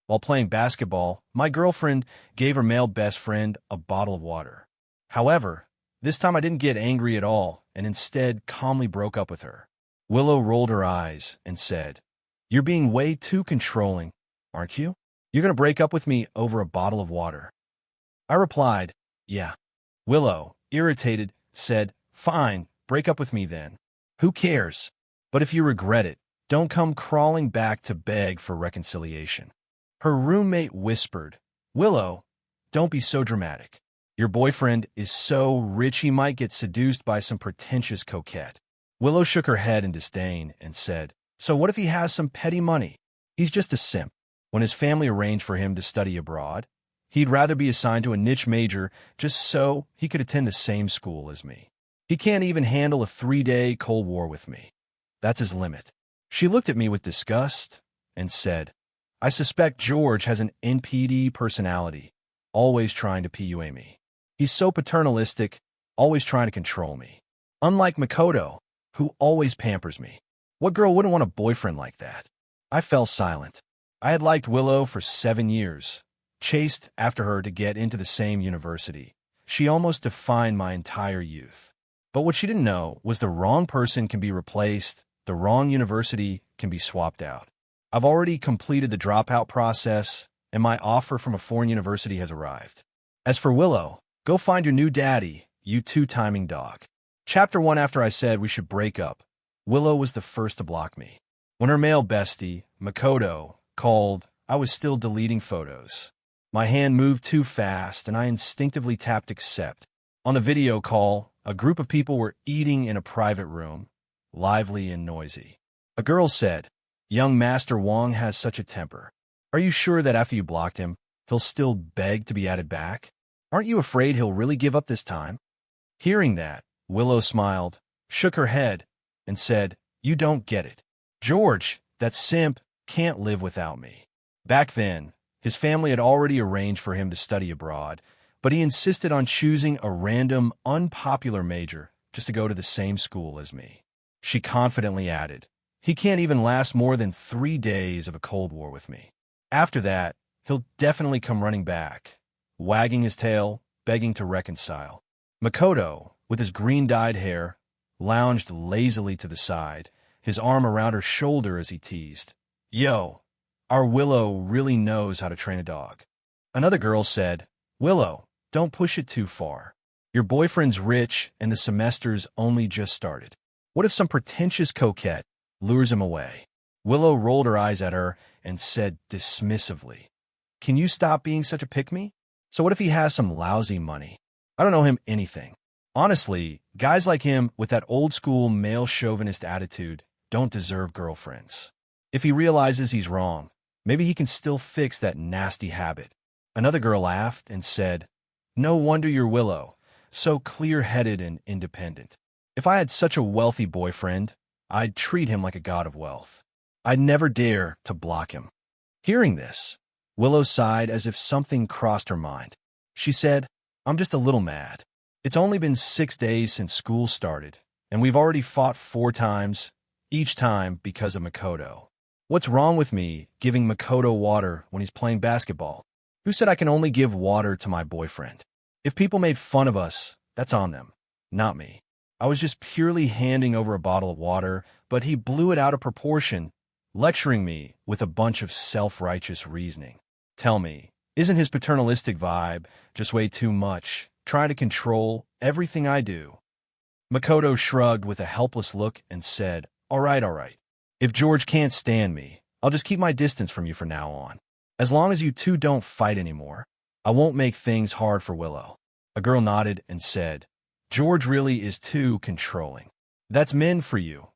While playing basketball, my girlfriend gave her male best friend a bottle of water. However, this time I didn't get angry at all and instead calmly broke up with her. Willow rolled her eyes and said, "You're being way too controlling, aren't you? You're going to break up with me over a bottle of water." I replied, "Yeah." Willow, irritated, said, "Fine, break up with me then. Who cares? But if you regret it, don't come crawling back to beg for reconciliation." Her roommate whispered, "Willow, don't be so dramatic. Your boyfriend is so rich he might get seduced by some pretentious coquette." Willow shook her head in disdain and said, "So what if he has some petty money? He's just a simp. When his family arranged for him to study abroad, he'd rather be assigned to a niche major just so he could attend the same school as me. He can't even handle a 3-day Cold War with me. That's his limit." She looked at me with disgust and said, "I suspect George has an NPD personality, always trying to PUA me. He's so paternalistic, always trying to control me. Unlike Makoto, who always pampers me. What girl wouldn't want a boyfriend like that?" I fell silent. I had liked Willow for 7 years, chased after her to get into the same university. She almost defined my entire youth. But what she didn't know was the wrong person can be replaced, the wrong university can be swapped out. I've already completed the dropout process, and my offer from a foreign university has arrived. As for Willow, go find your new daddy, you two-timing dog. Chapter 1. After I said we should break up, Willow was the first to block me. When her male bestie, Makoto, called, I was still deleting photos. My hand moved too fast, and I instinctively tapped accept. On the video call, a group of people were eating in a private room, lively and noisy. A girl said, "Young Master Wong has such a temper. Are you sure that after you blocked him, he'll still beg to be added back? Aren't you afraid he'll really give up this time?" Hearing that, Willow smiled, shook her head, and said, "You don't get it. George, that simp, can't live without me." Back then, his family had already arranged for him to study abroad, but he insisted on choosing a random, unpopular major just to go to the same school as me. She confidently added, "He can't even last more than 3 days of a Cold War with me. After that, he'll definitely come running back, wagging his tail, begging to reconcile." Makoto, with his green-dyed hair, lounged lazily to the side, his arm around her shoulder as he teased, "Yo, our Willow really knows how to train a dog." Another girl said, "Willow, don't push it too far. Your boyfriend's rich and the semester's only just started. What if some pretentious coquette lures him away?" Willow rolled her eyes at her and said dismissively, "Can you stop being such a pick-me? So what if he has some lousy money? I don't know him anything. Honestly, guys like him with that old-school male chauvinist attitude don't deserve girlfriends. If he realizes he's wrong, maybe he can still fix that nasty habit." Another girl laughed and said, "No wonder you're Willow, so clear-headed and independent. If I had such a wealthy boyfriend, I'd treat him like a god of wealth. I'd never dare to block him." Hearing this, Willow sighed as if something crossed her mind. She said, "I'm just a little mad. It's only been 6 days since school started, and we've already fought 4 times, each time because of Makoto. What's wrong with me giving Makoto water when he's playing basketball? Who said I can only give water to my boyfriend? If people made fun of us, that's on them, not me. I was just purely handing over a bottle of water, but he blew it out of proportion, lecturing me with a bunch of self-righteous reasoning. Tell me, isn't his paternalistic vibe just way too much, trying to control everything I do?" Makoto shrugged with a helpless look and said, all right. If George can't stand me, I'll just keep my distance from you from now on. As long as you two don't fight anymore, I won't make things hard for Willow." A girl nodded and said, "George really is too controlling. That's men for you,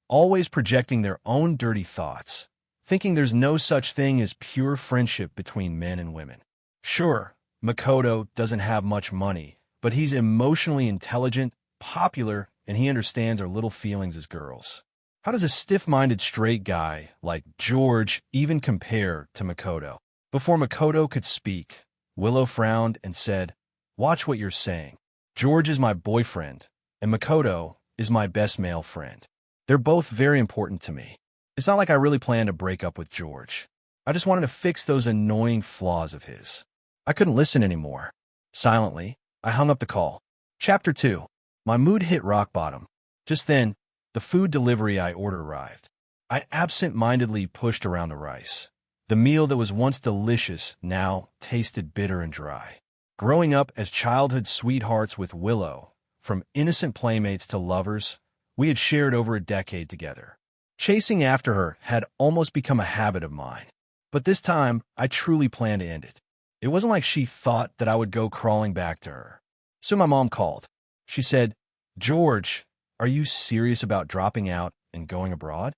always projecting their own dirty thoughts, thinking there's no such thing as pure friendship between men and women. Sure, Makoto doesn't have much money, but he's emotionally intelligent, popular, and he understands our little feelings as girls. How does a stiff-minded straight guy like George even compare to Makoto?" Before Makoto could speak, Willow frowned and said, "Watch what you're saying. George is my boyfriend, and Makoto is my best male friend. They're both very important to me. It's not like I really plan to break up with George. I just wanted to fix those annoying flaws of his. I couldn't listen anymore. Silently, I hung up the call. Chapter 2. My mood hit rock bottom. Just then, the food delivery I ordered arrived. I absent-mindedly pushed around the rice. The meal that was once delicious now tasted bitter and dry. Growing up as childhood sweethearts with Willow, from innocent playmates to lovers, we had shared over a decade together. Chasing after her had almost become a habit of mine. But this time, I truly planned to end it. It wasn't like she thought that I would go crawling back to her. So my mom called. She said, "George, are you serious about dropping out and going abroad?"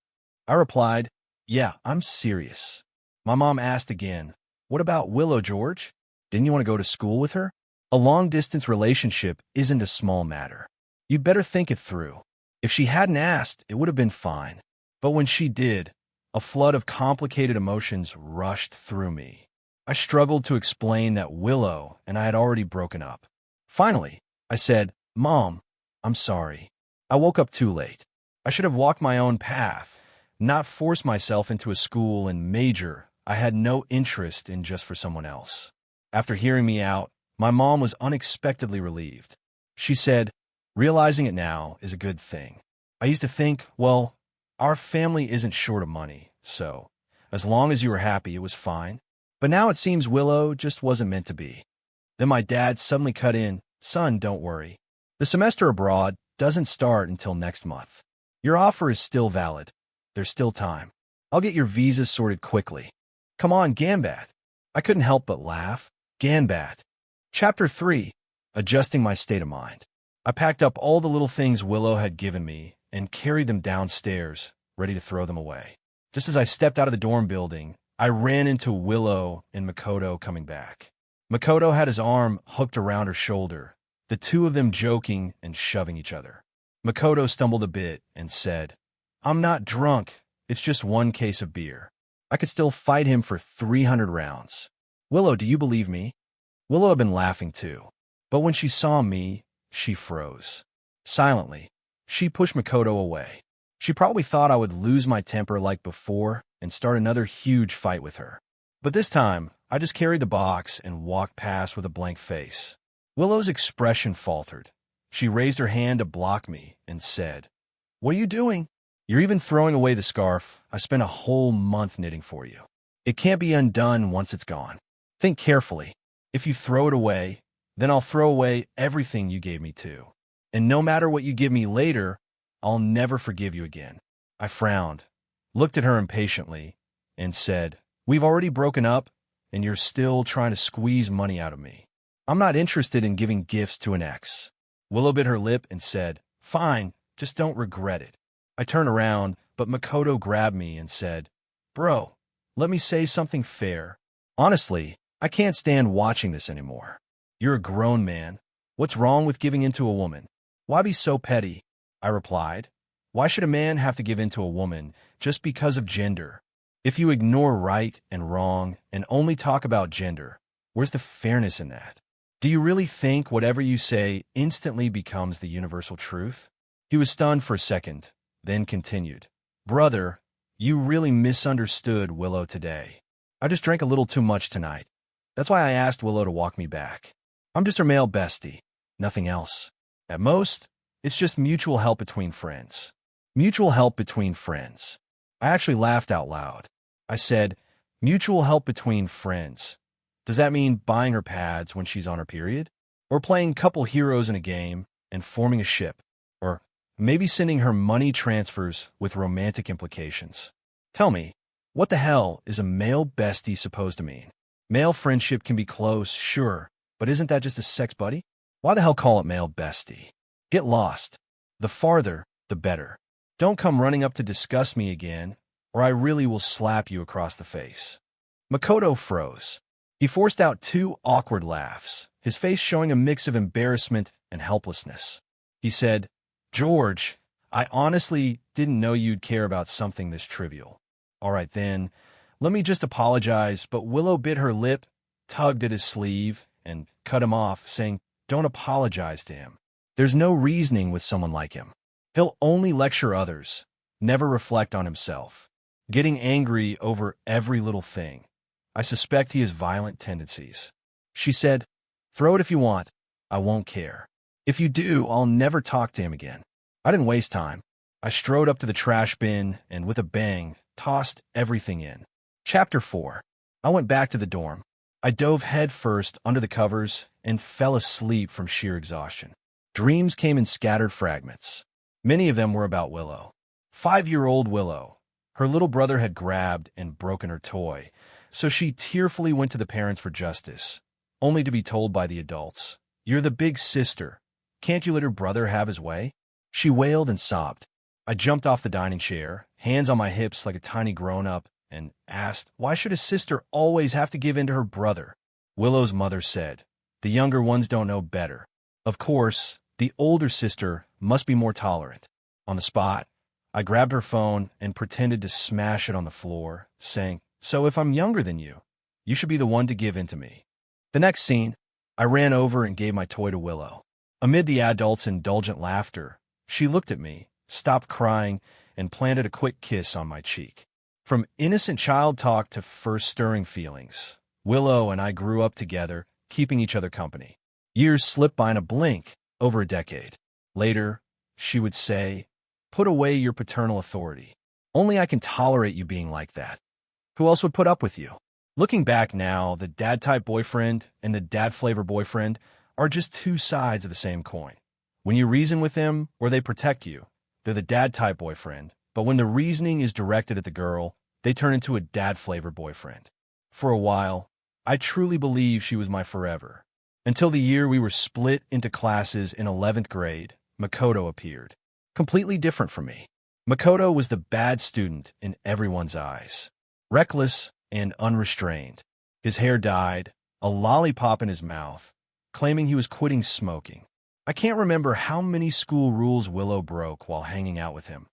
I replied, "Yeah, I'm serious." My mom asked again, "What about Willow, George? Didn't you want to go to school with her?" A long-distance relationship isn't a small matter. You'd better think it through. If she hadn't asked, it would have been fine. But when she did, a flood of complicated emotions rushed through me. I struggled to explain that Willow and I had already broken up. Finally, I said, "Mom, I'm sorry. I woke up too late. I should have walked my own path, not forced myself into a school and major I had no interest in just for someone else." After hearing me out, my mom was unexpectedly relieved. She said, "Realizing it now is a good thing. I used to think, well, our family isn't short of money, so as long as you were happy, it was fine. But now it seems Willow just wasn't meant to be." Then my dad suddenly cut in, "Son, don't worry. The semester abroad doesn't start until next month. Your offer is still valid. There's still time. I'll get your visa sorted quickly. Come on, Gambat." I couldn't help but laugh. Gambat. Chapter 3. Adjusting my state of mind. I packed up all the little things Willow had given me and carried them downstairs, ready to throw them away. Just as I stepped out of the dorm building, I ran into Willow and Makoto coming back. Makoto had his arm hooked around her shoulder, the two of them joking and shoving each other. Makoto stumbled a bit and said, "I'm not drunk. It's just one case of beer. I could still fight him for 300 rounds. Willow, do you believe me?" Willow had been laughing too, but when she saw me, she froze. Silently, she pushed Makoto away. She probably thought I would lose my temper like before and start another huge fight with her. But this time, I just carried the box and walked past with a blank face. Willow's expression faltered. She raised her hand to block me and said, "What are you doing? You're even throwing away the scarf I spent a whole month knitting for you. It can't be undone once it's gone. Think carefully. If you throw it away, then I'll throw away everything you gave me too. And no matter what you give me later, I'll never forgive you again." I frowned, looked at her impatiently, and said, "We've already broken up, and you're still trying to squeeze money out of me. I'm not interested in giving gifts to an ex." Willow bit her lip and said, "Fine, just don't regret it." I turned around, but Makoto grabbed me and said, "Bro, let me say something fair. Honestly, I can't stand watching this anymore. You're a grown man. What's wrong with giving in to a woman? Why be so petty?" I replied. "Why should a man have to give in to a woman just because of gender? If you ignore right and wrong and only talk about gender, where's the fairness in that? Do you really think whatever you say instantly becomes the universal truth?" He was stunned for a second, then continued, "Brother, you really misunderstood Willow today. I just drank a little too much tonight. That's why I asked Willow to walk me back. I'm just her male bestie, nothing else. At most, it's just mutual help between friends." Mutual help between friends. I actually laughed out loud. I said, "Mutual help between friends. Does that mean buying her pads when she's on her period? Or playing couple heroes in a game and forming a ship? Or maybe sending her money transfers with romantic implications? Tell me, what the hell is a male bestie supposed to mean? Male friendship can be close, sure, but isn't that just a sex buddy? Why the hell call it male bestie? Get lost. The farther, the better. Don't come running up to discuss me again, or I really will slap you across the face." Makoto froze. He forced out 2 awkward laughs, his face showing a mix of embarrassment and helplessness. He said, "George, I honestly didn't know you'd care about something this trivial. All right then, let me just apologize," but Willow bit her lip, tugged at his sleeve, and cut him off, saying, "Don't apologize to him. There's no reasoning with someone like him. He'll only lecture others, never reflect on himself. getting angry over every little thing. I suspect he has violent tendencies. She said, "Throw it if you want. I won't care. If you do, I'll never talk to him again." I didn't waste time. I strode up to the trash bin and, with a bang, tossed everything in. Chapter 4. I went back to the dorm. I dove headfirst under the covers and fell asleep from sheer exhaustion. Dreams came in scattered fragments. Many of them were about Willow. 5-year-old Willow. Her little brother had grabbed and broken her toy, so she tearfully went to the parents for justice, only to be told by the adults, "You're the big sister. Can't you let her brother have his way?" She wailed and sobbed. I jumped off the dining chair, hands on my hips like a tiny grown-up, and asked, why should a sister always have to give in to her brother? Willow's mother said, "The younger ones don't know better. Of course, the older sister must be more tolerant." On the spot, I grabbed her phone and pretended to smash it on the floor, saying, "So if I'm younger than you, you should be the one to give in to me." The next scene, I ran over and gave my toy to Willow. Amid the adults' indulgent laughter, she looked at me, stopped crying, and planted a quick kiss on my cheek. From innocent child talk to first stirring feelings, Willow and I grew up together, keeping each other company. Years slipped by in a blink, over a decade. Later, she would say, "Put away your paternal authority. Only I can tolerate you being like that. Who else would put up with you?" Looking back now, the dad-type boyfriend and the dad-flavor boyfriend are just two sides of the same coin. When you reason with them or they protect you, they're the dad-type boyfriend, but when the reasoning is directed at the girl, they turn into a dad-flavor boyfriend. For a while, I truly believed she was my forever. Until the year we were split into classes in 11th grade, Makoto appeared. Completely different from me. Makoto was the bad student in everyone's eyes. Reckless and unrestrained. His hair dyed, a lollipop in his mouth, claiming he was quitting smoking. I can't remember how many school rules Willow broke while hanging out with him.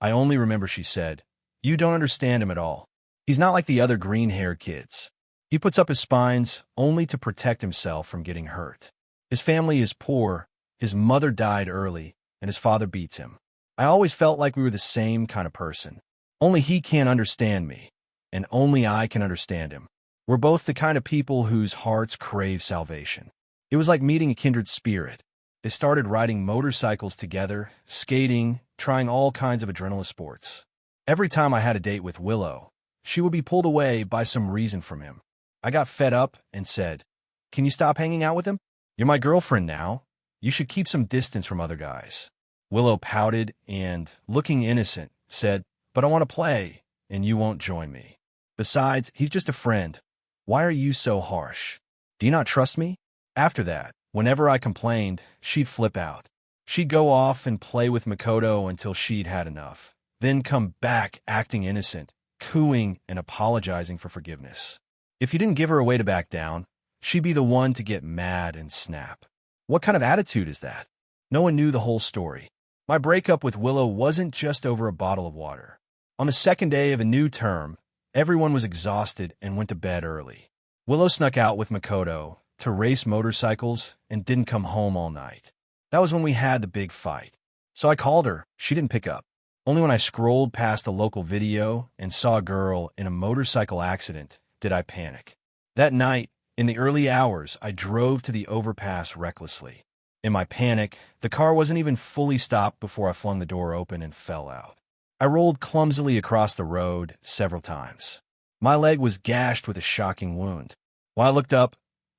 I only remember she said, "You don't understand him at all. He's not like the other green-haired kids. He puts up his spines only to protect himself from getting hurt. His family is poor, his mother died early, and his father beats him. I always felt like we were the same kind of person. Only he can't understand me, and only I can understand him. We're both the kind of people whose hearts crave salvation." It was like meeting a kindred spirit. They started riding motorcycles together, skating, trying all kinds of adrenaline sports. Every time I had a date with Willow, she would be pulled away by some reason from him. I got fed up and said, "Can you stop hanging out with him? You're my girlfriend now. You should keep some distance from other guys." Willow pouted and, looking innocent, said, "But I want to play, and you won't join me. Besides, he's just a friend. Why are you so harsh? Do you not trust me?" After that, whenever I complained, she'd flip out. She'd go off and play with Makoto until she'd had enough, then come back acting innocent, cooing and apologizing for forgiveness. If you didn't give her a way to back down, she'd be the one to get mad and snap. What kind of attitude is that? No one knew the whole story. My breakup with Willow wasn't just over a bottle of water. On the second day of a new term, everyone was exhausted and went to bed early. Willow snuck out with Makoto to race motorcycles and didn't come home all night. That was when we had the big fight. So I called her. She didn't pick up. Only when I scrolled past a local video and saw a girl in a motorcycle accident did I panic. That night, in the early hours, I drove to the overpass recklessly. In my panic, the car wasn't even fully stopped before I flung the door open and fell out. I rolled clumsily across the road several times. My leg was gashed with a shocking wound. When I looked up,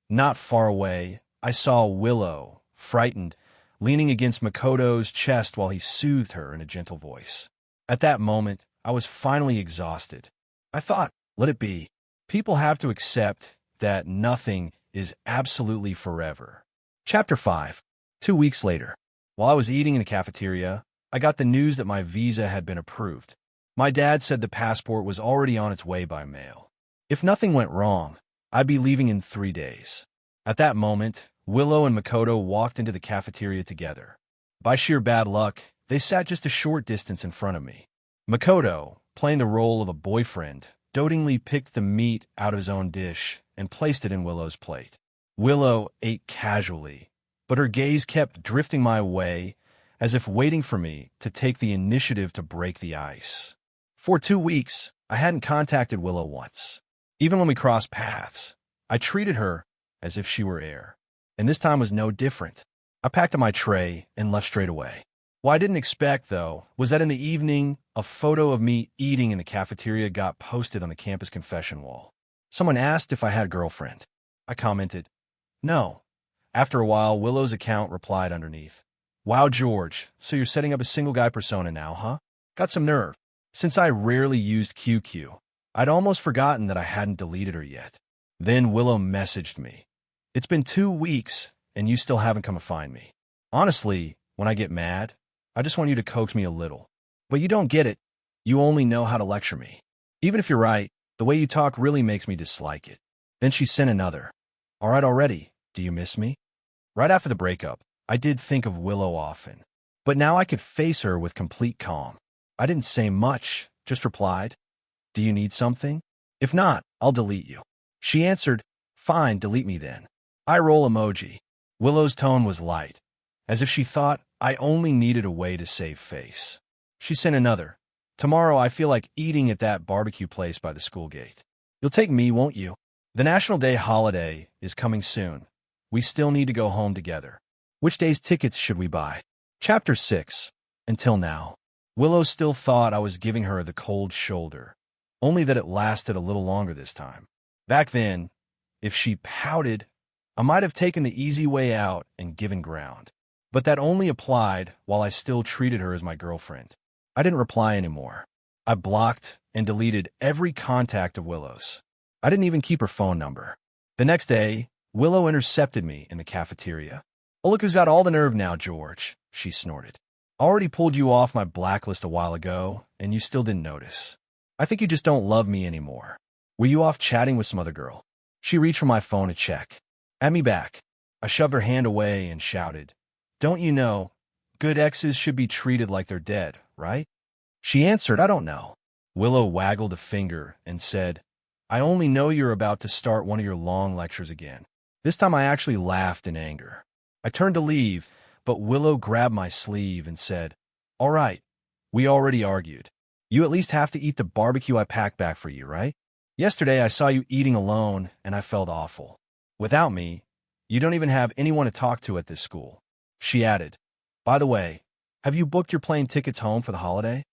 not far away, I saw Willow, frightened, leaning against Makoto's chest while he soothed her in a gentle voice. At that moment, I was finally exhausted. I thought, let it be. People have to accept that nothing is absolutely forever. Chapter 5. 2 weeks later, while I was eating in the cafeteria, I got the news that my visa had been approved. My dad said the passport was already on its way by mail. If nothing went wrong, I'd be leaving in 3 days. At that moment, Willow and Makoto walked into the cafeteria together. By sheer bad luck, they sat just a short distance in front of me. Makoto, playing the role of a boyfriend, dotingly picked the meat out of his own dish and placed it in Willow's plate. Willow ate casually, but her gaze kept drifting my way as if waiting for me to take the initiative to break the ice. For 2 weeks, I hadn't contacted Willow once. Even when we crossed paths, I treated her as if she were air. And this time was no different. I packed up my tray and left straight away. What I didn't expect, though, was that in the evening, a photo of me eating in the cafeteria got posted on the campus confession wall. Someone asked if I had a girlfriend. I commented, "No." After a while, Willow's account replied underneath, "Wow, George, so you're setting up a single guy persona now, huh? Got some nerve." Since I rarely used QQ, I'd almost forgotten that I hadn't deleted her yet. Then Willow messaged me, "It's been 2 weeks, and you still haven't come to find me. Honestly, when I get mad, I just want you to coax me a little. But you don't get it. You only know how to lecture me. Even if you're right, the way you talk really makes me dislike it." Then she sent another, "All right already, do you miss me?" Right after the breakup, I did think of Willow often. But now I could face her with complete calm. I didn't say much, just replied, "Do you need something? If not, I'll delete you." She answered, "Fine, delete me then." Eye roll emoji. Willow's tone was light, as if she thought I only needed a way to save face. She sent another, "Tomorrow I feel like eating at that barbecue place by the school gate. You'll take me, won't you? The National Day holiday is coming soon. We still need to go home together. Which day's tickets should we buy?" Chapter 6. Until now. Willow still thought I was giving her the cold shoulder, only that it lasted a little longer this time. Back then, if she pouted, I might have taken the easy way out and given ground. But that only applied while I still treated her as my girlfriend. I didn't reply anymore. I blocked and deleted every contact of Willow's. I didn't even keep her phone number. The next day, Willow intercepted me in the cafeteria. "Oh, look who's got all the nerve now, George," she snorted. "I already pulled you off my blacklist a while ago, and you still didn't notice. I think you just don't love me anymore. Were you off chatting with some other girl?" She reached for my phone to check. "Add me back." I shoved her hand away and shouted, "Don't you know, good exes should be treated like they're dead, right?" She answered, "I don't know." Willow waggled a finger and said, "I only know you're about to start one of your long lectures again." This time I actually laughed in anger. I turned to leave, but Willow grabbed my sleeve and said, "All right, we already argued. You at least have to eat the barbecue I packed back for you, right? Yesterday I saw you eating alone, and I felt awful. Without me, you don't even have anyone to talk to at this school." She added, "By the way, have you booked your plane tickets home for the holiday?"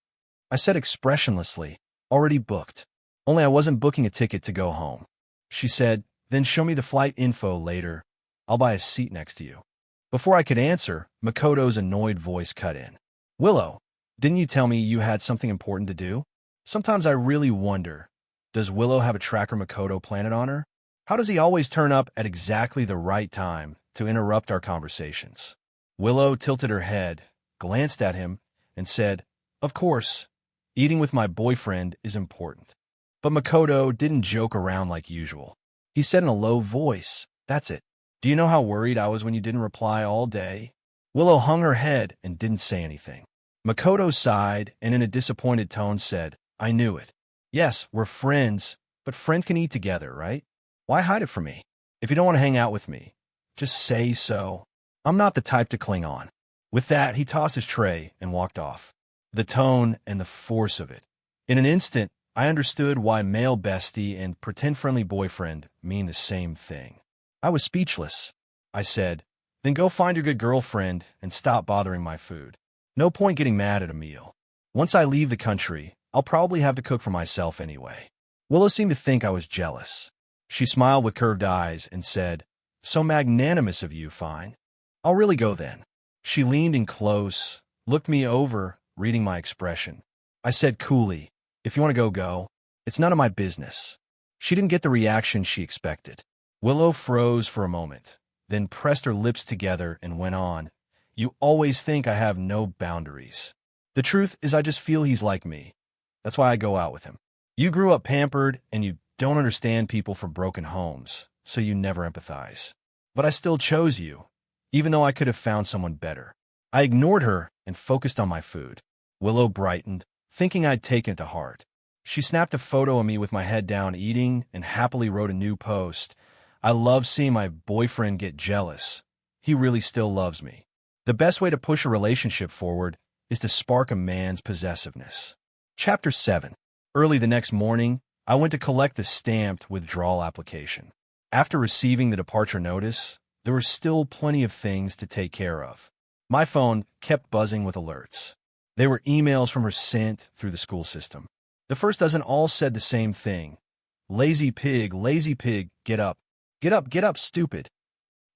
I said expressionlessly, "Already booked. Only I wasn't booking a ticket to go home." She said, "Then show me the flight info later. I'll buy a seat next to you." Before I could answer, Makoto's annoyed voice cut in. "Willow, didn't you tell me you had something important to do?" Sometimes I really wonder, does Willow have a tracker Makoto planted on her? How does he always turn up at exactly the right time to interrupt our conversations? Willow tilted her head, glanced at him, and said, "Of course, eating with my boyfriend is important." But Makoto didn't joke around like usual. He said in a low voice, "That's it. Do you know how worried I was when you didn't reply all day?" Willow hung her head and didn't say anything. Makoto sighed and in a disappointed tone said, "I knew it. Yes, we're friends, but friends can eat together, right? Why hide it from me? If you don't want to hang out with me, just say so. I'm not the type to cling on." With that, he tossed his tray and walked off. The tone and the force of it. In an instant, I understood why male bestie and pretend friendly boyfriend mean the same thing. I was speechless. I said, "Then go find your good girlfriend and stop bothering my food. No point getting mad at a meal. Once I leave the country, I'll probably have to cook for myself anyway." Willow seemed to think I was jealous. She smiled with curved eyes and said, "So magnanimous of you, fine. I'll really go then." She leaned in close, looked me over, reading my expression. I said coolly, "If you want to go, go. It's none of my business." She didn't get the reaction she expected. Willow froze for a moment, then pressed her lips together and went on, "You always think I have no boundaries. The truth is I just feel he's like me. That's why I go out with him. You grew up pampered and you don't understand people from broken homes, so you never empathize. But I still chose you, even though I could have found someone better." I ignored her and focused on my food. Willow brightened, thinking I'd taken it to heart. She snapped a photo of me with my head down eating and happily wrote a new post. "I love seeing my boyfriend get jealous. He really still loves me." The best way to push a relationship forward is to spark a man's possessiveness. Chapter 7. Early the next morning, I went to collect the stamped withdrawal application. After receiving the departure notice, there were still plenty of things to take care of. My phone kept buzzing with alerts. They were emails from her sent through the school system. The first dozen all said the same thing. Lazy pig, get up. Get up, stupid.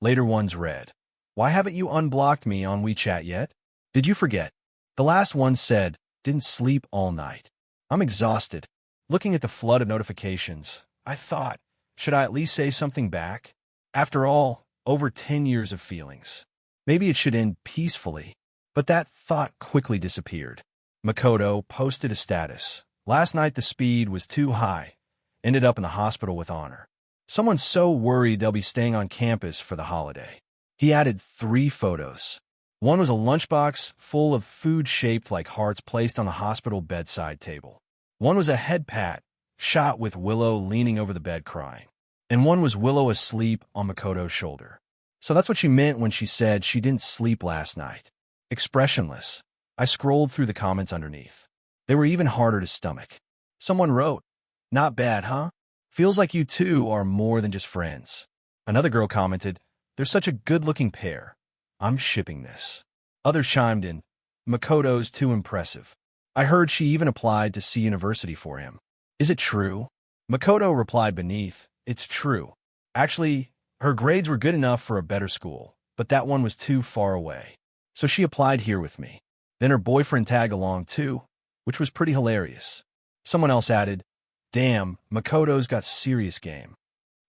Later ones read, why haven't you unblocked me on WeChat yet? Did you forget? The last one said, didn't sleep all night. I'm exhausted. Looking at the flood of notifications, I thought, should I at least say something back? After all, over 10 years of feelings. Maybe it should end peacefully. But that thought quickly disappeared. Makoto posted a status. Last night the speed was too high. Ended up in the hospital with honor. Someone's so worried they'll be staying on campus for the holiday. He added 3 photos. One was a lunchbox full of food shaped like hearts placed on the hospital bedside table. One was a head pat, shot with Willow leaning over the bed crying. And one was Willow asleep on Makoto's shoulder. So that's what she meant when she said she didn't sleep last night. Expressionless. I scrolled through the comments underneath. They were even harder to stomach. Someone wrote, not bad, huh? Feels like you two are more than just friends. Another girl commented, they're such a good-looking pair. I'm shipping this. Others chimed in, Makoto's too impressive. I heard she even applied to C University for him. Is it true? Makoto replied beneath, it's true. Actually, her grades were good enough for a better school, but that one was too far away. So she applied here with me. Then her boyfriend tagged along too, which was pretty hilarious. Someone else added, damn, Makoto's got serious game.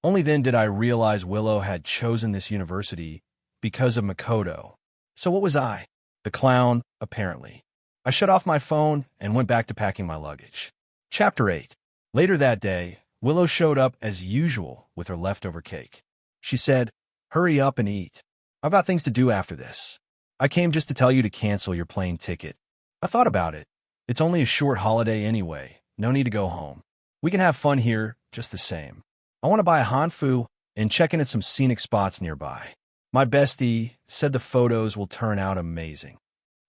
Only then did I realize Willow had chosen this university because of Makoto. So what was I? The clown, apparently. I shut off my phone and went back to packing my luggage. Chapter 8. Later that day, Willow showed up as usual with her leftover cake. She said, hurry up and eat. I've got things to do after this. I came just to tell you to cancel your plane ticket. I thought about it. It's only a short holiday anyway. No need to go home. We can have fun here just the same. I want to buy a hanfu and check in at some scenic spots nearby. My bestie said the photos will turn out amazing.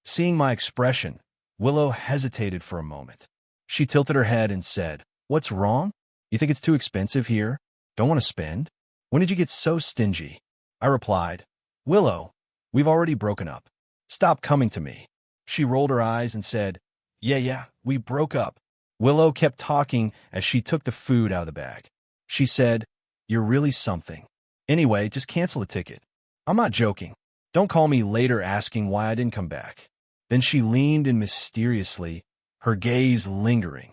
Seeing my expression, Willow hesitated for a moment. She tilted her head and said, what's wrong? You think it's too expensive here? Don't want to spend? When did you get so stingy? I replied, Willow, we've already broken up. Stop coming to me. She rolled her eyes and said, yeah, we broke up. Willow kept talking as she took the food out of the bag. She said, you're really something. Anyway, just cancel the ticket. I'm not joking. Don't call me later asking why I didn't come back. Then she leaned in mysteriously, her gaze lingering.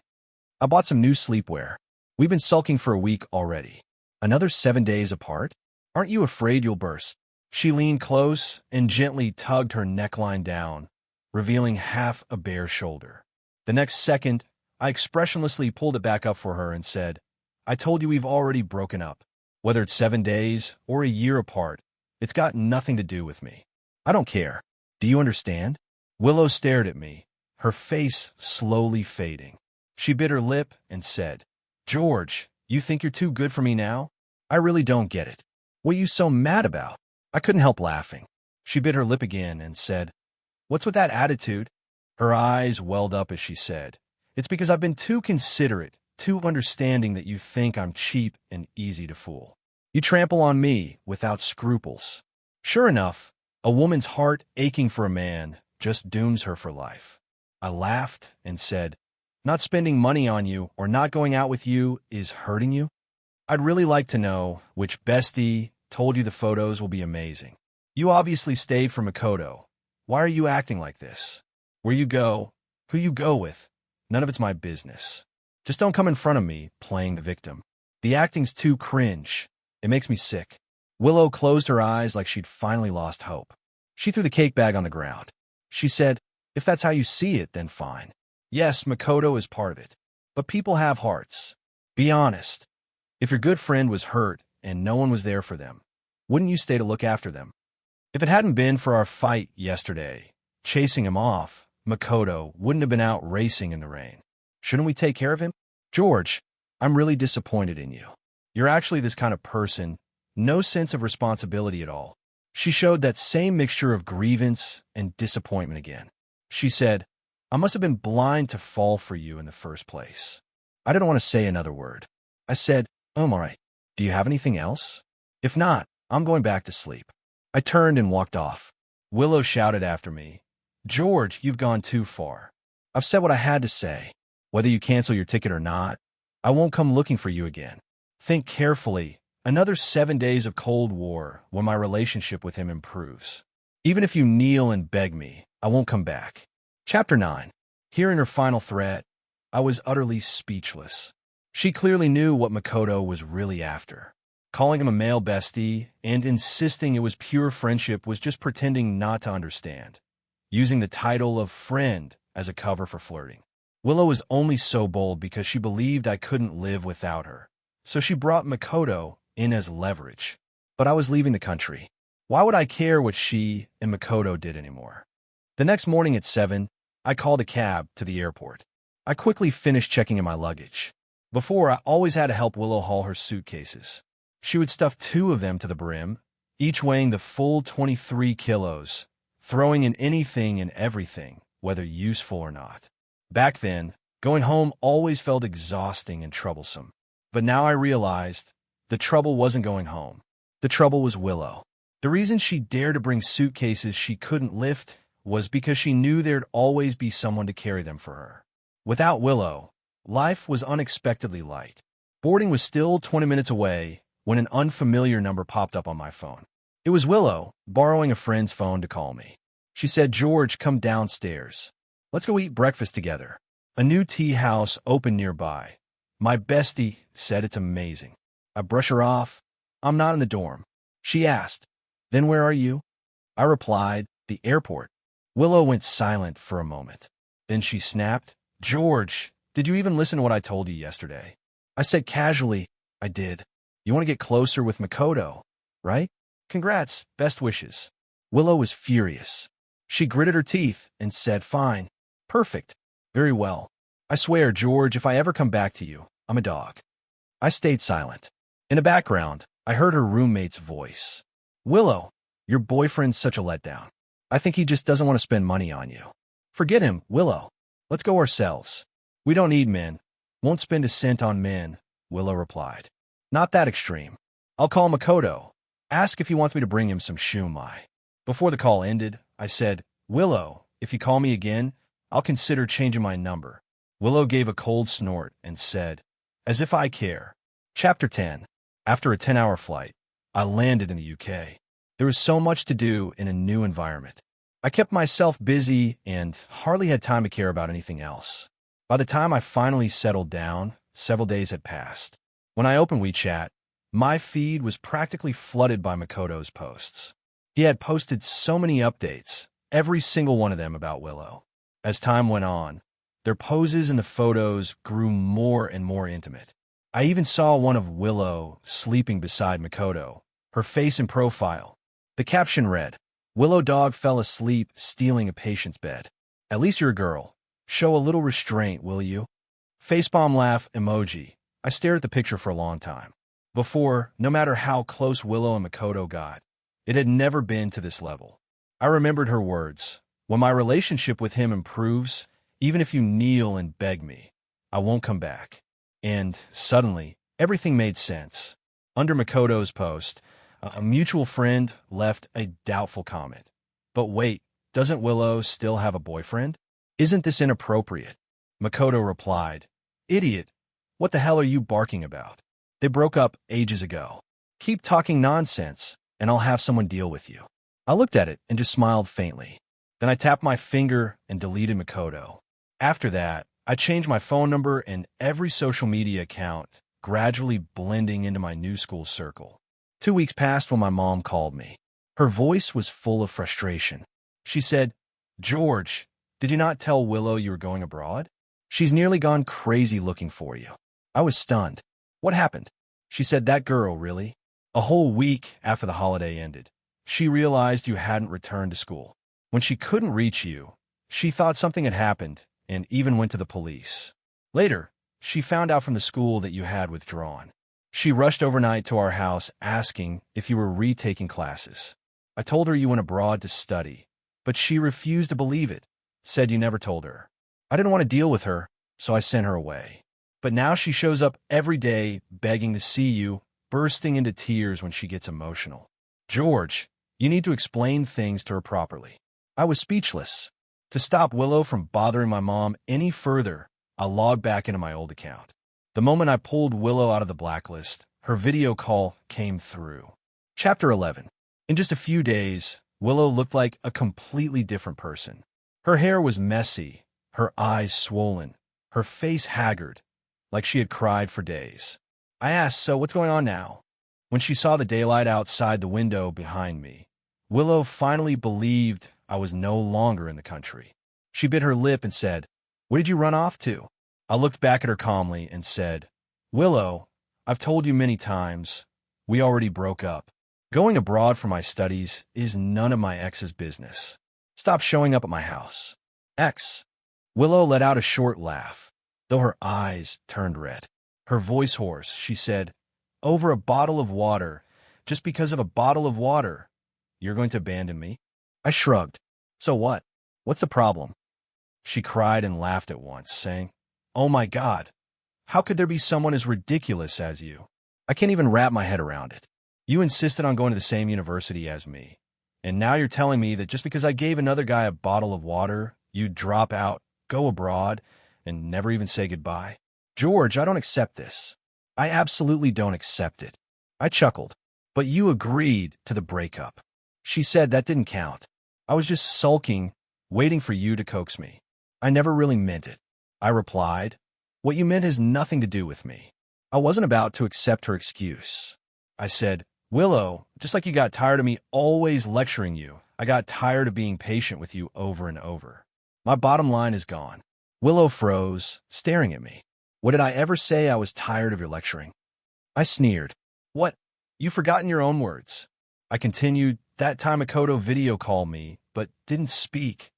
I bought some new sleepwear. We've been sulking for a week already. Another 7 days apart? Aren't you afraid you'll burst? She leaned close and gently tugged her neckline down, revealing half a bare shoulder. The next second, I expressionlessly pulled it back up for her and said, I told you we've already broken up. Whether it's 7 days or a year apart, it's got nothing to do with me. I don't care. Do you understand? Willow stared at me, her face slowly fading. She bit her lip and said, George, you think you're too good for me now? I really don't get it. What are you so mad about? I couldn't help laughing. She bit her lip again and said, what's with that attitude? Her eyes welled up as she said, it's because I've been too considerate, too understanding that you think I'm cheap and easy to fool. You trample on me without scruples. Sure enough, a woman's heart aching for a man just dooms her for life. I laughed and said, not spending money on you or not going out with you is hurting you? I'd really like to know which bestie told you the photos will be amazing. You obviously stayed for Makoto. Why are you acting like this? Where you go, who you go with, none of it's my business. Just don't come in front of me playing the victim. The acting's too cringe. It makes me sick. Willow closed her eyes like she'd finally lost hope. She threw the cake bag on the ground. She said, if that's how you see it, then fine. Yes, Makoto is part of it. But people have hearts. Be honest. If your good friend was hurt and no one was there for them, wouldn't you stay to look after them? If it hadn't been for our fight yesterday, chasing him off, Makoto wouldn't have been out racing in the rain. Shouldn't we take care of him? George, I'm really disappointed in you. You're actually this kind of person, no sense of responsibility at all. She showed that same mixture of grievance and disappointment again. She said, I must have been blind to fall for you in the first place. I didn't want to say another word. I said, all right. Do you have anything else? If not, I'm going back to sleep. I turned and walked off. Willow shouted after me, George, you've gone too far. I've said what I had to say. Whether you cancel your ticket or not, I won't come looking for you again. Think carefully. Another 7 days of Cold War when my relationship with him improves. Even if you kneel and beg me, I won't come back. Chapter 9. Hearing her final threat, I was utterly speechless. She clearly knew what Makoto was really after. Calling him a male bestie and insisting it was pure friendship was just pretending not to understand, using the title of friend as a cover for flirting. Willow was only so bold because she believed I couldn't live without her, so she brought Makoto in as leverage. But I was leaving the country. Why would I care what she and Makoto did anymore? The next morning at 7, I called a cab to the airport. I quickly finished checking in my luggage. Before, I always had to help Willow haul her suitcases. She would stuff 2 of them to the brim, each weighing the full 23 kilos, throwing in anything and everything, whether useful or not. Back then, going home always felt exhausting and troublesome. But now I realized the trouble wasn't going home. The trouble was Willow. The reason she dared to bring suitcases she couldn't lift was because she knew there'd always be someone to carry them for her. Without Willow, life was unexpectedly light. Boarding was still 20 minutes away when an unfamiliar number popped up on my phone. It was Willow, borrowing a friend's phone to call me. She said, George, come downstairs. Let's go eat breakfast together. A new tea house opened nearby. My bestie said it's amazing. I brush her off. I'm not in the dorm. She asked, then where are you? I replied, the airport. Willow went silent for a moment. Then she snapped, George, did you even listen to what I told you yesterday? I said casually, I did. You want to get closer with Makoto, right? Congrats, best wishes. Willow was furious. She gritted her teeth and said, fine, perfect, very well. I swear, George, if I ever come back to you, I'm a dog. I stayed silent. In the background, I heard her roommate's voice. Willow, your boyfriend's such a letdown. I think he just doesn't want to spend money on you. Forget him, Willow. Let's go ourselves. We don't need men. Won't spend a cent on men, Willow replied. Not that extreme. I'll call Makoto. Ask if he wants me to bring him some shumai. Before the call ended, I said, Willow, if you call me again, I'll consider changing my number. Willow gave a cold snort and said, as if I care. Chapter 10. After a 10-hour flight, I landed in the UK. There was so much to do in a new environment. I kept myself busy and hardly had time to care about anything else. By the time I finally settled down, several days had passed. When I opened WeChat, my feed was practically flooded by Makoto's posts. He had posted so many updates, every single one of them about Willow. As time went on, their poses and the photos grew more and more intimate. I even saw one of Willow sleeping beside Makoto, her face in profile. The caption read, Willow dog fell asleep stealing a patient's bed. At least you're a girl. Show a little restraint, will you? Facepalm laugh emoji. I stared at the picture for a long time. Before, no matter how close Willow and Makoto got, it had never been to this level. I remembered her words. When my relationship with him improves, even if you kneel and beg me, I won't come back. And suddenly, everything made sense. Under Makoto's post, a mutual friend left a doubtful comment. But wait, doesn't Willow still have a boyfriend? Isn't this inappropriate? Makoto replied, idiot, what the hell are you barking about? They broke up ages ago. Keep talking nonsense, and I'll have someone deal with you. I looked at it and just smiled faintly. Then I tapped my finger and deleted Makoto. After that, I changed my phone number and every social media account, gradually blending into my new school circle. 2 weeks passed when my mom called me. Her voice was full of frustration. She said, George, did you not tell Willow you were going abroad? She's nearly gone crazy looking for you. I was stunned. What happened? She said, that girl, really? A whole week after the holiday ended, she realized you hadn't returned to school. When she couldn't reach you, she thought something had happened and even went to the police. Later, she found out from the school that you had withdrawn. She rushed overnight to our house asking if you were retaking classes. I told her you went abroad to study, but she refused to believe it, said you never told her. I didn't want to deal with her, so I sent her away. But now she shows up every day begging to see you, bursting into tears when she gets emotional. George, you need to explain things to her properly. I was speechless. To stop Willow from bothering my mom any further, I logged back into my old account. The moment I pulled Willow out of the blacklist, her video call came through. Chapter 11. In just a few days, Willow looked like a completely different person. Her hair was messy, her eyes swollen, her face haggard, like she had cried for days. I asked, "So what's going on now?" When she saw the daylight outside the window behind me, Willow finally believed I was no longer in the country. She bit her lip and said, "Where did you run off to?" I looked back at her calmly and said, "Willow, I've told you many times, we already broke up. Going abroad for my studies is none of my ex's business. Stop showing up at my house." Ex. Willow let out a short laugh, though her eyes turned red. Her voice hoarse, she said, "Over a bottle of water, just because of a bottle of water, you're going to abandon me?" I shrugged. "So what? What's the problem?" She cried and laughed at once, saying, "Oh my God, how could there be someone as ridiculous as you? I can't even wrap my head around it. You insisted on going to the same university as me, and now you're telling me that just because I gave another guy a bottle of water, you'd drop out, go abroad, and never even say goodbye? George, I don't accept this. I absolutely don't accept it." I chuckled. "But you agreed to the breakup." She said that didn't count. I was just sulking, waiting for you to coax me. I never really meant it. I replied, "What you meant has nothing to do with me." I wasn't about to accept her excuse. I said, "Willow, just like you got tired of me always lecturing you, I got tired of being patient with you over and over. My bottom line is gone." Willow froze, staring at me. "What did I ever say I was tired of your lecturing?" I sneered. "What? You've forgotten your own words." I continued, "That time Makoto video called me, but didn't speak.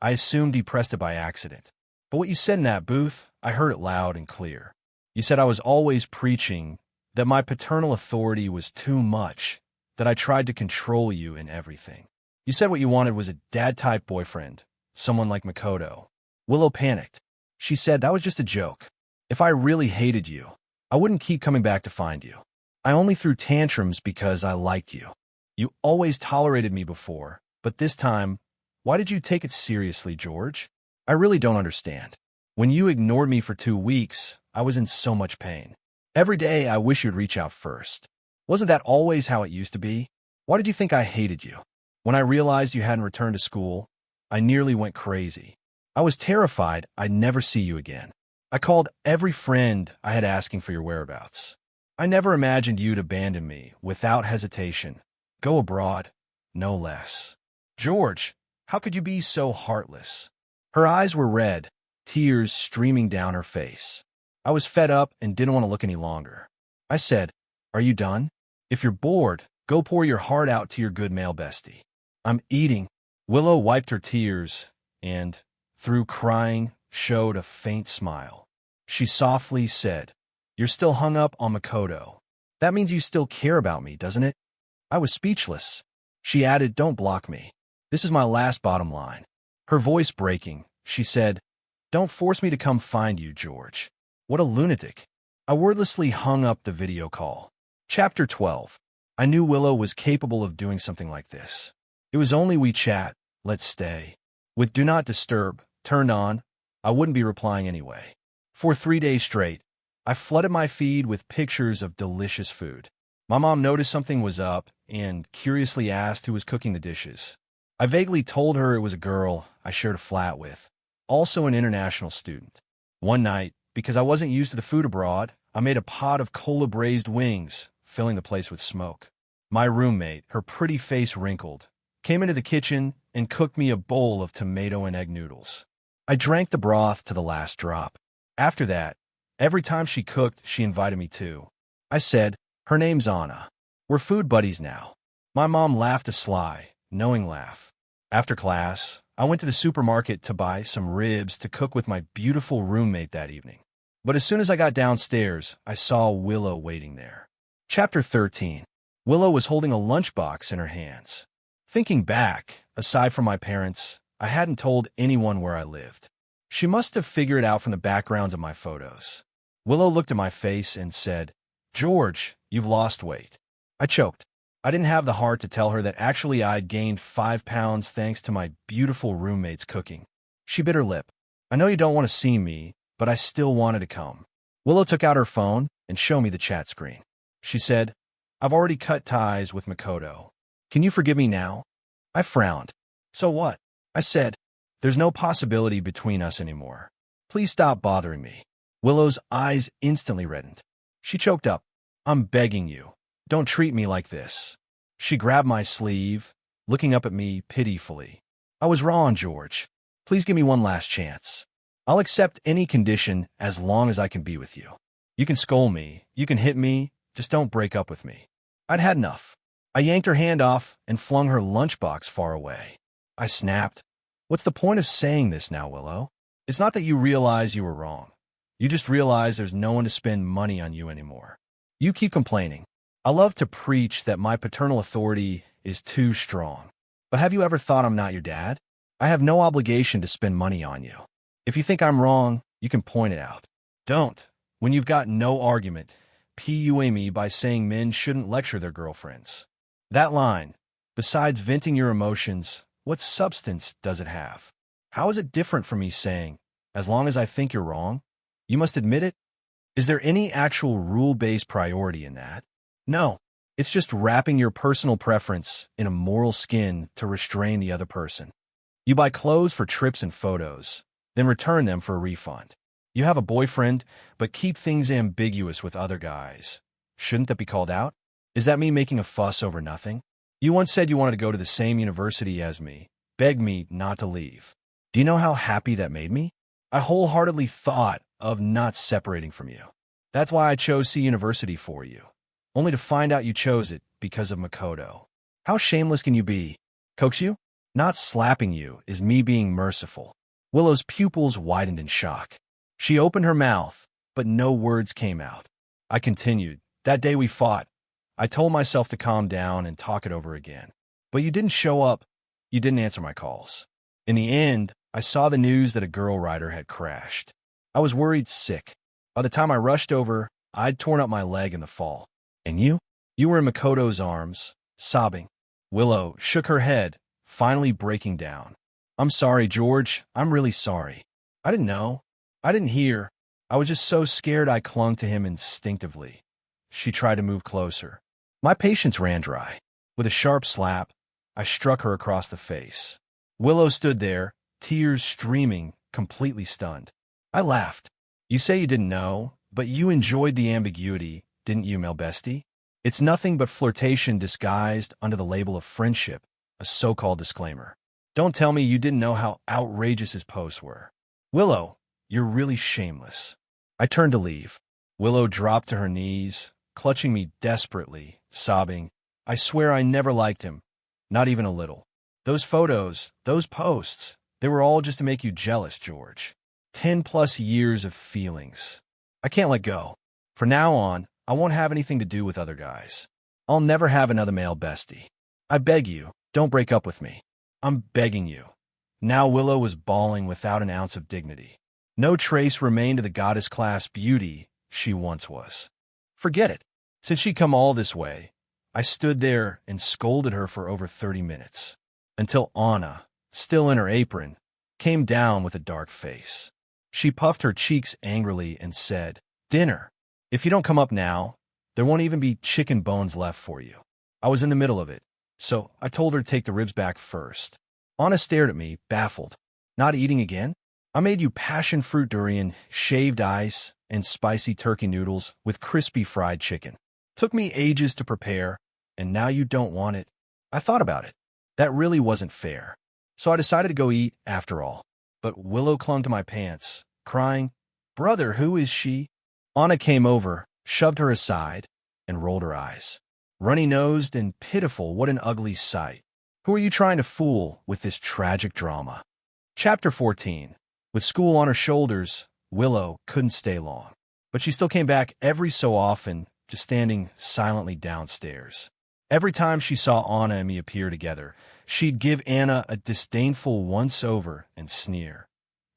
I assumed he pressed it by accident. But what you said in that booth, I heard it loud and clear. You said I was always preaching, that my paternal authority was too much, that I tried to control you in everything. You said what you wanted was a dad-type boyfriend, someone like Makoto." Willow panicked. She said that was just a joke. If I really hated you, I wouldn't keep coming back to find you. I only threw tantrums because I liked you. You always tolerated me before, but this time, why did you take it seriously, George? I really don't understand. When you ignored me for 2 weeks, I was in so much pain. Every day, I wish you'd reach out first. Wasn't that always how it used to be? Why did you think I hated you? When I realized you hadn't returned to school, I nearly went crazy. I was terrified I'd never see you again. I called every friend I had asking for your whereabouts. I never imagined you'd abandon me without hesitation. Go abroad, no less. George, how could you be so heartless?" Her eyes were red, tears streaming down her face. I was fed up and didn't want to look any longer. I said, "Are you done? If you're bored, go pour your heart out to your good male bestie." "I'm eating." Willow wiped her tears and, through crying, showed a faint smile. She softly said, "You're still hung up on Makoto. That means you still care about me, doesn't it?" I was speechless. She added, "Don't block me. This is my last bottom line." Her voice breaking, she said, "Don't force me to come find you, George." What a lunatic. I wordlessly hung up the video call. Chapter 12. I knew Willow was capable of doing something like this. It was only WeChat, let's stay. With Do Not Disturb turned on, I wouldn't be replying anyway. For 3 days straight, I flooded my feed with pictures of delicious food. My mom noticed something was up and curiously asked who was cooking the dishes. I vaguely told her it was a girl I shared a flat with, also an international student. One night, because I wasn't used to the food abroad, I made a pot of cola-braised wings, filling the place with smoke. My roommate, her pretty face wrinkled, came into the kitchen and cooked me a bowl of tomato and egg noodles. I drank the broth to the last drop. After that, every time she cooked, she invited me too. I said, "Her name's Anna. We're food buddies now." My mom laughed a sly, knowing laugh. After class, I went to the supermarket to buy some ribs to cook with my beautiful roommate that evening. But as soon as I got downstairs, I saw Willow waiting there. Chapter 13. Willow was holding a lunchbox in her hands. Thinking back, aside from my parents, I hadn't told anyone where I lived. She must have figured it out from the backgrounds of my photos. Willow looked at my face and said, "George, you've lost weight." I choked. I didn't have the heart to tell her that actually I'd gained 5 pounds thanks to my beautiful roommate's cooking. She bit her lip. "I know you don't want to see me, but I still wanted to come." Willow took out her phone and showed me the chat screen. She said, "I've already cut ties with Makoto. Can you forgive me now?" I frowned. "So what?" I said, "There's no possibility between us anymore. Please stop bothering me." Willow's eyes instantly reddened. She choked up. "I'm begging you. Don't treat me like this." She grabbed my sleeve, looking up at me pitifully. "I was wrong, George. Please give me one last chance. I'll accept any condition as long as I can be with you. You can scold me, you can hit me, just don't break up with me." I'd had enough. I yanked her hand off and flung her lunchbox far away. I snapped, "What's the point of saying this now, Willow? It's not that you realize you were wrong. You just realize there's no one to spend money on you anymore. You keep complaining. I love to preach that my paternal authority is too strong. But have you ever thought I'm not your dad? I have no obligation to spend money on you. If you think I'm wrong, you can point it out. Don't, when you've got no argument, PUA me by saying men shouldn't lecture their girlfriends. That line, besides venting your emotions, what substance does it have? How is it different from me saying, as long as I think you're wrong, you must admit it? Is there any actual rule-based priority in that? No, it's just wrapping your personal preference in a moral skin to restrain the other person. You buy clothes for trips and photos, then return them for a refund. You have a boyfriend, but keep things ambiguous with other guys. Shouldn't that be called out? Is that me making a fuss over nothing? You once said you wanted to go to the same university as me, begged me not to leave. Do you know how happy that made me? I wholeheartedly thought of not separating from you. That's why I chose C University for you, only to find out you chose it because of Makoto. How shameless can you be? Coax you? Not slapping you is me being merciful." Willow's pupils widened in shock. She opened her mouth, but no words came out. I continued, "That day we fought. I told myself to calm down and talk it over again. But you didn't show up. You didn't answer my calls. In the end, I saw the news that a girl rider had crashed. I was worried sick. By the time I rushed over, I'd torn up my leg in the fall. And you? You were in Makoto's arms, sobbing." Willow shook her head, finally breaking down. "I'm sorry, George. I'm really sorry. I didn't know. I didn't hear. I was just so scared I clung to him instinctively." She tried to move closer. My patience ran dry. With a sharp slap, I struck her across the face. Willow stood there, tears streaming, completely stunned. I laughed. "You say you didn't know, but you enjoyed the ambiguity, didn't you, male bestie? It's nothing but flirtation disguised under the label of friendship, a so-called disclaimer. Don't tell me you didn't know how outrageous his posts were. Willow, you're really shameless." I turned to leave. Willow dropped to her knees, clutching me desperately, sobbing, "I swear I never liked him. Not even a little. Those photos, those posts, they were all just to make you jealous, George. 10+ years of feelings. I can't let go. From now on, I won't have anything to do with other guys. I'll never have another male bestie. I beg you, don't break up with me. I'm begging you." Now Willow was bawling without an ounce of dignity. No trace remained of the goddess-class beauty she once was. Forget it. Since she'd come all this way, I stood there and scolded her for over 30 minutes, until Anna, still in her apron, came down with a dark face. She puffed her cheeks angrily and said, "Dinner. If you don't come up now, there won't even be chicken bones left for you." I was in the middle of it, so I told her to take the ribs back first. Anna stared at me, baffled. "Not eating again? I made you passion fruit durian, shaved ice, and spicy turkey noodles with crispy fried chicken. Took me ages to prepare, and now you don't want it." I thought about it. That really wasn't fair. So I decided to go eat after all. But Willow clung to my pants, crying, "Brother, who is she?" Anna came over, shoved her aside, and rolled her eyes. Runny-nosed and pitiful, what an ugly sight. Who are you trying to fool with this tragic drama? Chapter 14. With school on her shoulders, Willow couldn't stay long. But she still came back every so often, just standing silently downstairs. Every time she saw Anna and me appear together, she'd give Anna a disdainful once-over and sneer.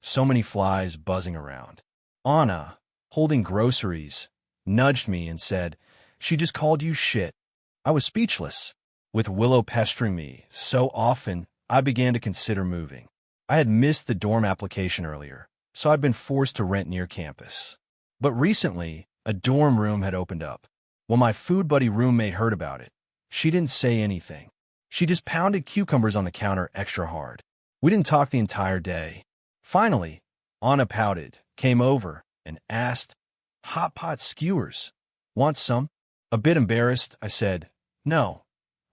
So many flies buzzing around. Anna, holding groceries, nudged me and said, "She just called you shit." I was speechless. With Willow pestering me so often, I began to consider moving. I had missed the dorm application earlier, so I'd been forced to rent near campus. But recently, a dorm room had opened up. When my food buddy roommate heard about it, she didn't say anything. She just pounded cucumbers on the counter extra hard. We didn't talk the entire day. Finally, Anna pouted, came over, and asked, "Hot pot skewers. Want some?" A bit embarrassed, I said, "No,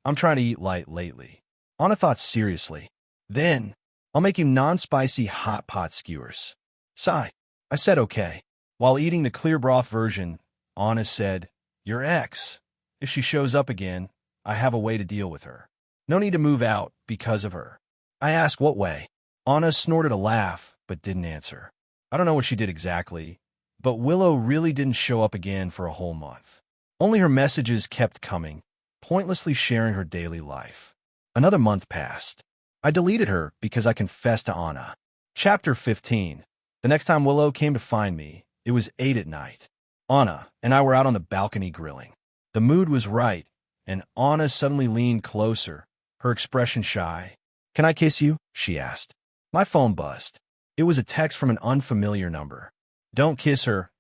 I'm trying to eat light lately." Anna thought seriously. "Then, I'll make you non-spicy hot pot skewers." Sigh. I said okay. While eating the clear broth version, Anna said, "Your ex. If she shows up again, I have a way to deal with her. No need to move out because of her." I asked what way. Anna snorted a laugh, but didn't answer. I don't know what she did exactly, but Willow really didn't show up again for a whole month. Only her messages kept coming, pointlessly sharing her daily life. Another month passed. I deleted her because I confessed to Anna. Chapter 15. The next time Willow came to find me, it was 8 at night. Anna and I were out on the balcony grilling. The mood was right, and Anna suddenly leaned closer, her expression shy. "Can I kiss you?" she asked. My phone buzzed. It was a text from an unfamiliar number. "Don't kiss her.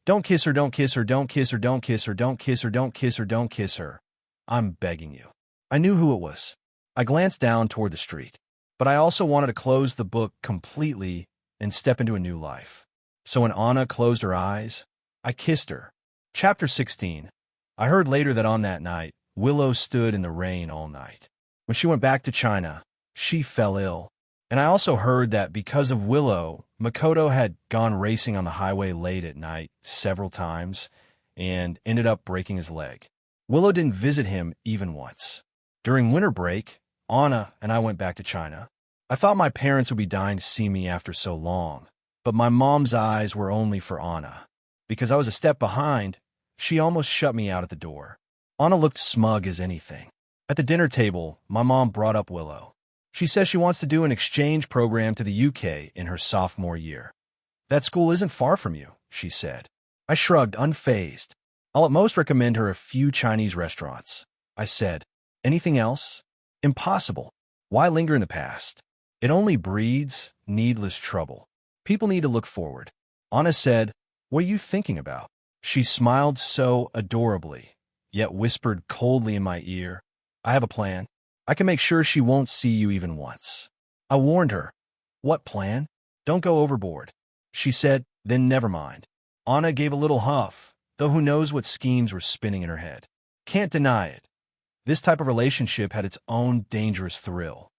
Don't kiss her, don't kiss her, don't kiss her, don't kiss her, don't kiss her, don't kiss her, don't kiss her. I'm begging you." I knew who it was. I glanced down toward the street, but I also wanted to close the book completely and step into a new life. So when Anna closed her eyes, I kissed her. Chapter 16. I heard later that on that night, Willow stood in the rain all night. When she went back to China, she fell ill. And I also heard that because of Willow, Makoto had gone racing on the highway late at night several times and ended up breaking his leg. Willow didn't visit him even once. During winter break, Anna and I went back to China. I thought my parents would be dying to see me after so long, but my mom's eyes were only for Anna. Because I was a step behind, she almost shut me out at the door. Anna looked smug as anything. At the dinner table, my mom brought up Willow. She says she wants to do an exchange program to the UK in her sophomore year. "That school isn't far from you," she said. I shrugged, unfazed. "I'll at most recommend her a few Chinese restaurants." I said, "Anything else?" "Impossible. Why linger in the past? It only breeds needless trouble. People need to look forward." Anna said, "What are you thinking about?" She smiled so adorably, yet whispered coldly in my ear, "I have a plan. I can make sure she won't see you even once." I warned her. "What plan?" "Don't go overboard." She said, "Then never mind." Anna gave a little huff, though who knows what schemes were spinning in her head. Can't deny it. This type of relationship had its own dangerous thrill.